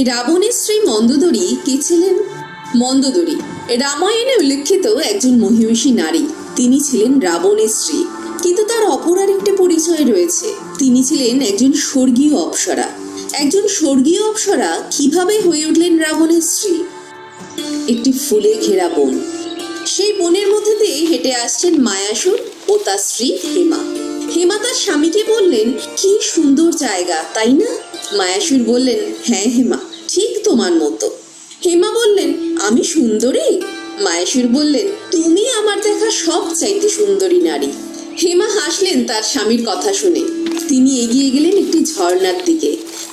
রাবণের স্ত্রী মন্দোদরী কে ছিলেন? মন্দোদরী রামায়ণে উল্লেখিত একজন মহিষী নারী। তিনি ছিলেন রাবণের স্ত্রী, কিন্তু তার অপর আরেকটা পরিচয় রয়েছে। তিনি ছিলেন একজন স্বর্গীয় অপ্সরা। একজন স্বর্গীয় অপ্সরা কিভাবে হয়ে উঠলেন রাবণের স্ত্রী? একটি ফুলে ঘেরা বন, সেই বনের মধ্যে দিয়ে হেঁটে আসছেন মায়াসুর ও তার স্ত্রী হেমা। হেমা তার স্বামীকে বললেন, কি সুন্দর জায়গা, তাই না? মায়াসুর বললেন, হ্যাঁ হেমা, ঠিক তোমার মতো। হেমা বললেন, আমি সুন্দরী? মায়াসুর বললেন, তুমি আমার দেখা সব চাইতে সুন্দরী নারী। হেমা হাসলেন তার স্বামীর কথা শুনে। তিনি এগিয়ে গেলেন একটি ঝর্ণার দিকে।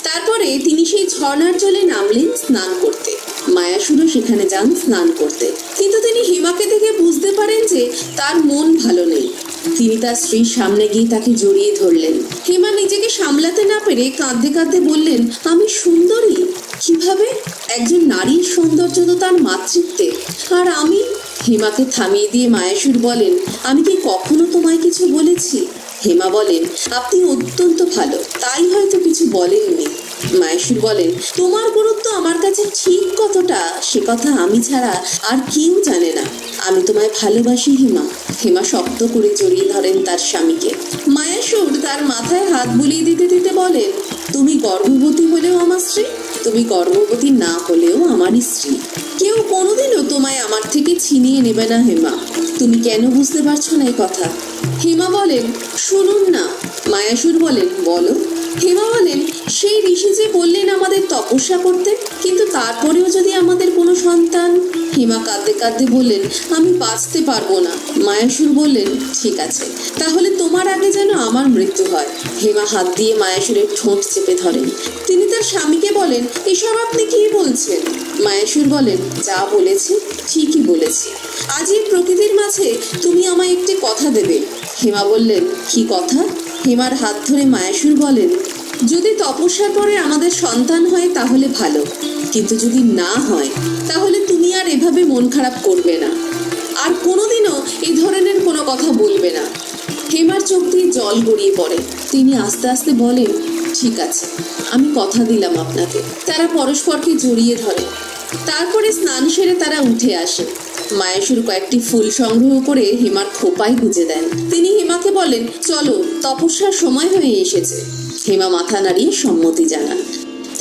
তারপরে তিনি সেই ঝর্ণার জলে নামলেন স্নান করতে। মায়াসুরও সেখানে যান স্নান করতে, কিন্তু তিনি হেমাকে দেখে বুঝতে পারেন যে তার মন ভালো নেই। তিনি তার স্ত্রীর সামনে গিয়ে তাকে জড়িয়ে ধরলেন। হেমা নিজেকে সামলাতে না পেরে কাঁদতে কাঁদতে বললেন, আমি সুন্দরী? কিভাবে? একজন নারীর সৌন্দর্য তো তার মাতৃত্বে, আর আমি? হেমাকে থামিয়ে দিয়ে মায়াসুর বলেন, আমি কি কখনো তোমায় কিছু বলেছি? হেমা বলেন, আপনি অত্যন্ত ভালো, তাই হয়তো কিছু বলেননি। মায়াসুর বলেন, তোমার গুরুত্ব আমার কাছে ঠিক কতটা সে কথা আমি ছাড়া আর কেউ জানে না। আমি তোমায় ভালোবাসি হেমা। হেমা শক্ত করে জড়িয়ে ধরেন তার স্বামীকে। মায়াসুর তার মাথায় হাত বুলিয়ে দিতে দিতে বলেন, তুমি গর্ভবতী হলেও আমার স্ত্রী, তুমি গর্ভবতী না হলেও আমারই স্ত্রী। কেউ কোনোদিনও তোমায় আমার থেকে ছিনিয়ে নেবে না হেমা। তুমি কেন বুঝতে পারছো না এই কথা? হেমা বলেন, শুনুন না। মায়াসুর বলেন, বলো। হেমা বলেন, সেই ঋষি যে বললেন আমাদের তপস্যা করতে, কিন্তু তারপরেও যদি আমাদের কোনো সন্তান। হেমা কাঁদতে কাঁদতে বললেন, আমি বাঁচতে পারবো না। মায়াসুর বললেন, ঠিক আছে, তাহলে তোমার আগে যেন আমার মৃত্যু হয়। হেমা হাত দিয়ে মায়াসুরের ঠোঁট চেপে ধরেন। তিনি তার স্বামীকে বলেন, এসব আপনি কি বলছেন? মায়াসুর বলেন, যা বলেছি ঠিকই বলেছি। আজ এই প্রকৃতির মাঝে তুমি আমায় একটি কথা দেবে। হেমা বললেন, কি কথা? হেমার হাত ধরে মায়াসুর বলেন, যদি তপস্যার পরে আমাদের সন্তান হয় তাহলে ভালো, কিন্তু যদি না হয় তাহলে তুমি আর এভাবে মন খারাপ করবে না, আর কোনোদিনও এই ধরনের কোনো কথা বলবে না। হেমার চোখ দিয়ে জল গড়িয়ে পড়ে। তিনি আস্তে আস্তে বলেন, ঠিক আছে, আমি কথা দিলাম আপনাকে। তারা পরস্পরকে জড়িয়ে ধরে। তারপরে স্নান সেরে তারা উঠে আসে। মায়াসুর কয়েকটি ফুল সংগ্রহ করে হেমার খোপায় গুঁজে দেন। তিনি হেমাকে বলেন, চলো, তপস্যার সময় হয়ে এসেছে। হেমা মাথা নাড়িয়ে সম্মতি জানান।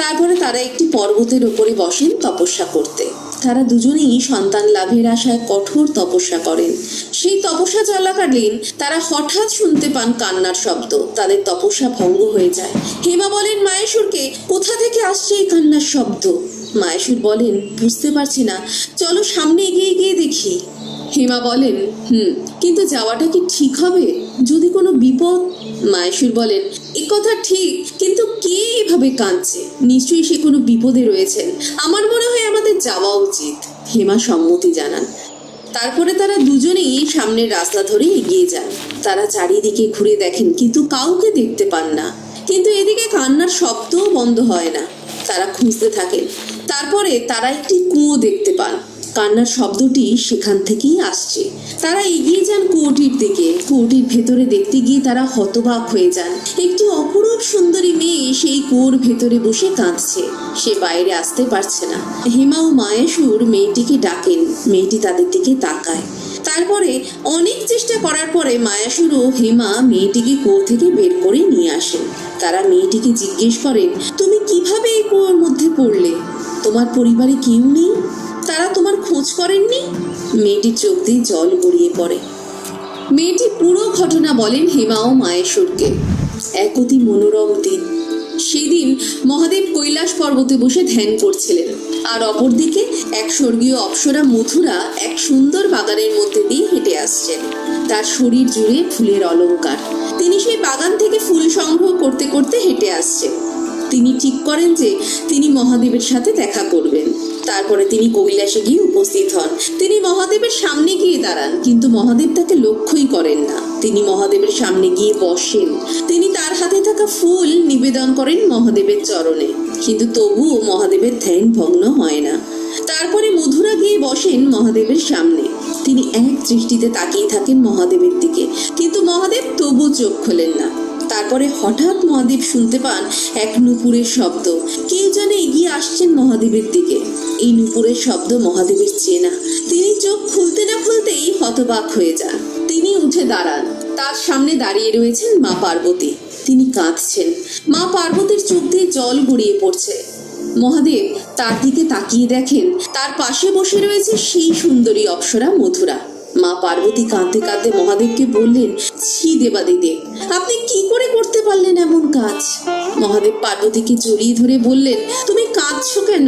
তারপরে তারা একটি পর্বতের ওপরে বসেন তপস্যা করতে। তারা দুজনেই সন্তান লাভের আশায় কঠোর তপস্যা করেন। সেই তপস্যা চলাকালীন তারা হঠাৎ শুনতে পান কান্নার শব্দ। তাদের তপস্যা ভঙ্গ হয়ে যায়। হেমা বলেন মায়াসুরকে, কোথা থেকে আসছে এই কান্নার শব্দ? মায়াসুর বলেন, বুঝতে পারছি না, চলো সামনে এগিয়ে গিয়ে দেখি। হেমা বলেন, কিন্তু যাওয়াটা কি ঠিক হবে? যদি কোনো বিপদ? মায়াসুর বলেন, এ কথা ঠিক, কিন্তু কে এভাবে কাঁদছে? নিশ্চয়ই সে কোনো বিপদে রয়েছেন। আমার মনে হয় আমাদের যাওয়া উচিত। হেমা সম্মতি জানান। তারপরে তারা দুজনেই সামনের রাস্তা ধরে এগিয়ে যান। তারা চারিদিকে ঘুরে দেখেন, কিন্তু কাউকে দেখতে পান না। কিন্তু এদিকে কান্নার শব্দও বন্ধ হয় না। তারা খুঁজতে থাকেন। তারপরে তারা একটি কুয়ো দেখতে পান। কান্নার শব্দটি সেখান থেকেই আসছে। তারা এগিয়ে যান কুয়োটির দিকে। কুয়োটির ভেতরে দেখতে গিয়ে তারা হতবাক হয়ে যান। একটি অপরূপ সুন্দরী মেয়ে সেই কুয়োর ভেতরে বসে কাঁদছে। সে বাইরে আসতে পারছে না। হেমা ও মায়াসুর মেয়েটিকে ডাকেন। মেয়েটি তাদের দিকে তাকায়। তারপরে অনেক চেষ্টা করার পরে মায়াসুর ও হেমা মেয়েটিকে কুয়ো থেকে বের করে নিয়ে আসেন। তারা মেয়েটিকে জিজ্ঞেস করেন, তুমি কিভাবে এই কুয়োর মধ্যে পড়লে? তোমার পরিবারে কেউ নেই? তারা তোমার খোঁজ করেননি? মেয়েটির চোখ দিয়ে জল গড়িয়ে পড়ে। মেয়েটি পুরো ঘটনা বলেন হেমা ও মায়াসুরকে। এক অতি মনোরম দিন। সেদিন মহাদেব কৈলাস পর্বতে বসে ধ্যান করছিলেন, আর অপরদিকে এক স্বর্গীয় অপ্সরা মথুরা এক সুন্দর বাগানের মধ্যে দিয়ে হেঁটে আসছেন। তার শরীর জুড়ে ফুলের অলংকার। তিনি সেই বাগান থেকে ফুল সংগ্রহ করতে করতে হেঁটে আসছেন। তিনি ঠিক করেন যে তিনি মহাদেবের সাথে দেখা করবেন। তারপরে তিনি কৈলাসে গিয়ে উপস্থিত হন। তিনি মহাদেবের সামনে গিয়ে দাঁড়ান, কিন্তু মহাদেব তাকে লক্ষ্যই করেন না। তিনি মহাদেবের সামনে গিয়ে বসেন। তিনি তার হাতে থাকা ফুল নিবেদন করেন মহাদেবের চরণে, কিন্তু তবুও মহাদেবের ধ্যান ভগ্ন হয় না। তারপরে মথুরা গিয়ে বসেন মহাদেবের সামনে। তিনি এক দৃষ্টিতে তাকিয়ে থাকেন মহাদেবের দিকে, কিন্তু মহাদেব তবু চোখ খোলেন না। তারপরে হঠাৎ মহাদেব শুনতে পান এক নূপুরের শব্দ। কেউ যেন এগিয়ে আসছেন মহাদেবের দিকে। এই নূপুরের শব্দ মহাদেবের চেনা। তিনি চোখ খুলতে না খুলতেই হতবাক হয়ে যান। তিনি উঠে দাঁড়ান। তার সামনে দাঁড়িয়ে রয়েছেন মা পার্বতী। তিনি কাঁদছেন। মা পার্বতীর চোখ দিয়ে জল গড়িয়ে পড়ছে। মহাদেব তার দিকে তাকিয়ে দেখেন তার পাশে বসে রয়েছে সেই সুন্দরী অপ্সরা মথুরা। মা পার্বতী কাঁদতে কাঁদতে মহাদেবকে বললেন, ছি দেবাদিদেব, আপনি কি করে করতে পারলেন এমন কাজ? মহাদেব পার্বতীকে জড়িয়ে ধরে বললেন, তুমি কাঁদছো কেন?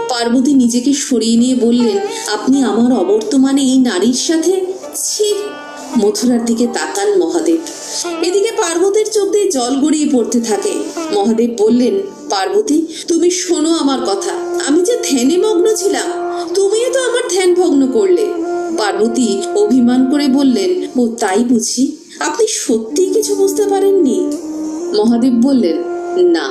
পার্বতী নিজেকে সরিয়ে নিয়ে বললেন, আপনি আমার অবর্তমানে এই নারীর সাথে? ছি। মথুরার দিকে তাকান মহাদেব। এদিকে পার্বতীর চোখ দিয়ে জল গড়িয়ে পড়তে থাকে। মহাদেব বললেন, পার্বতী, তুমি শোনো আমার কথা। আমি যে ধ্যানে মগ্ন ছিলাম, তুমিও তো আমার ধ্যান ভগ্ন করলে। পার্বতী অভিমান করে বললেন, ও তাই বুঝি? আপনি সত্যি কিছু বুঝতে পারেননি? মহাদেব বললেন, না,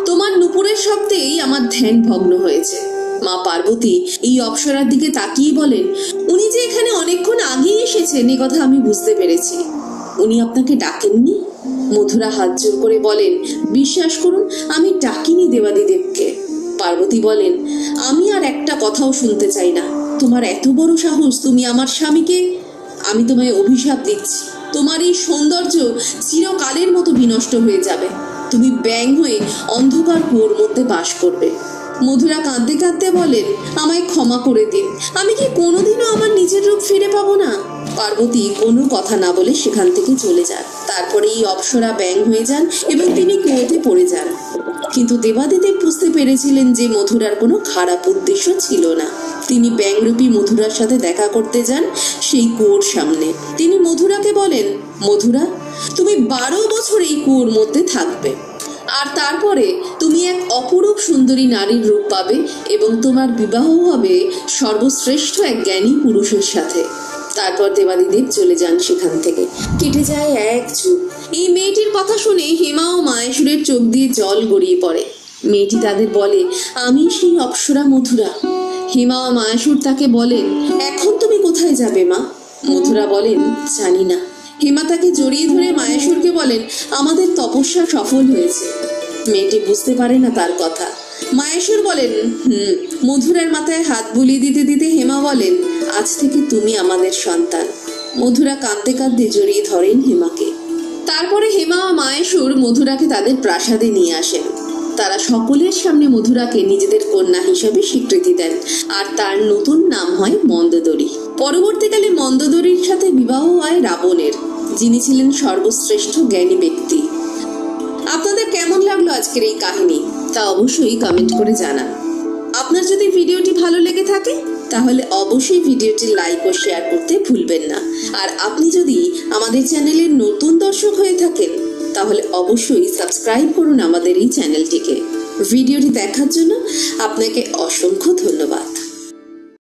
তোমার নূপুরের শব্দেই আমার ধ্যান ভগ্ন হয়েছে। মা পার্বতী এই অপ্সরার দিকে তাকিয়ে বলেন, উনি যে এখানে অনেকক্ষণ আগেই এসেছেন এ কথা আমি বুঝতে পেরেছি। উনি আপনাকে ডাকেননি? মথুরা হাত জোর করে বলেন, বিশ্বাস করুন, আমি ডাকিনি দেবাদিদেবকে। পার্বতী বলেন, আমি আর একটা কথাও শুনতে চাই না। তোমার এত বড় সাহস, তুমি আমার স্বামীকে? আমি তোমায় অভিশাপ দিচ্ছি, তোমার এই সৌন্দর্য চিরকালের মতো বিনষ্ট হয়ে যাবে। তুমি ব্যাঙ হয়ে অন্ধকার কুয়োর মধ্যে বাস করবে। মথুরা কাঁদতে কাঁদতে বলেন, আমায় ক্ষমা করে দিন। আমি কি কোনোদিনও আমার নিজের রূপ ফিরে পাবো না? পার্বতী কোনো কথা না বলে সেখান থেকে চলে যান। তারপরে এই অপ্সরা ব্যাঙ হয়ে যান এবং তিনি কুয়োতে পড়ে যান। কিন্তু দেবাদিদেব বুঝতে পেরেছিলেন যে মথুরার কোনো খারাপ উদ্দেশ্য ছিল না। তিনি ব্যাঙরূপী মথুরার সাথে দেখা করতে যান সেই কুয়োর সামনে। তিনি মথুরাকে বলেন, মথুরা, তুমি 12 বছর এই কুয়োর মধ্যে থাকবে, আর তারপরে তুমি এক অপরূপ সুন্দরী নারীর রূপ পাবে এবং তোমার বিবাহ হবে সর্বশ্রেষ্ঠ এক জ্ঞানী পুরুষের সাথে। তারপর দেবাদিদেব চলে যান সেখান থেকে। কেটে যায় এক যুগ। এই মেয়েটির কথা শুনে হেমা ও মায়েশ্বরের চোখ দিয়ে জল গড়িয়ে পড়ে। মেয়েটি তাদের বলে, আমি সেই অপ্সরা মথুরা। হেমা ও মায়েশ্বর তাকে বলেন, এখন তুমি কোথায় যাবে মা? মথুরা বলেন, জানি না। হেমা তাকে জড়িয়ে ধরে মায়েশ্বরকে বলেন, আমাদের তপস্যা সফল হয়েছে। মেয়েটি বুঝতে পারে না তার কথা। মায়েশ্বর বলেন, মথুরার মাথায় হাত বুলিয়ে দিতে দিতে হেমা বলেন, আজ থেকে তুমি আমাদের সন্তান। মথুরা কাঁদতে কাঁদতে জড়িয়ে ধরেন হেমাকে। তারপরে হেমা ও মায়েশ্বর মথুরাকে তাদের প্রাসাদে নিয়ে আসেন। তারা সকলের সামনে মথুরাকে নিজেদের কন্যা হিসেবে স্বীকৃতি দেন, আর তার নতুন নাম হয় মন্দোদরী। পরবর্তীকালে মন্দোদরীর সাথে বিবাহ হয় রাবণের, যিনি ছিলেন সর্বশ্রেষ্ঠ জ্ঞানী ব্যক্তি। আপনাদের কেমন লাগলো আজকের এই কাহিনী তা অবশ্যই কমেন্ট করে জানান। আপনার যদি ভিডিওটি ভালো লেগে থাকে তাহলে অবশ্যই ভিডিওটি লাইক ও শেয়ার করতে ভুলবেন না। আর আপনি যদি আমাদের চ্যানেলের নতুন দর্শক হয়ে থাকেন তাহলে অবশ্যই সাবস্ক্রাইব করুন আমাদের এই চ্যানেলটিকে। ভিডিওটি দেখার জন্য আপনাকে অসংখ্য ধন্যবাদ।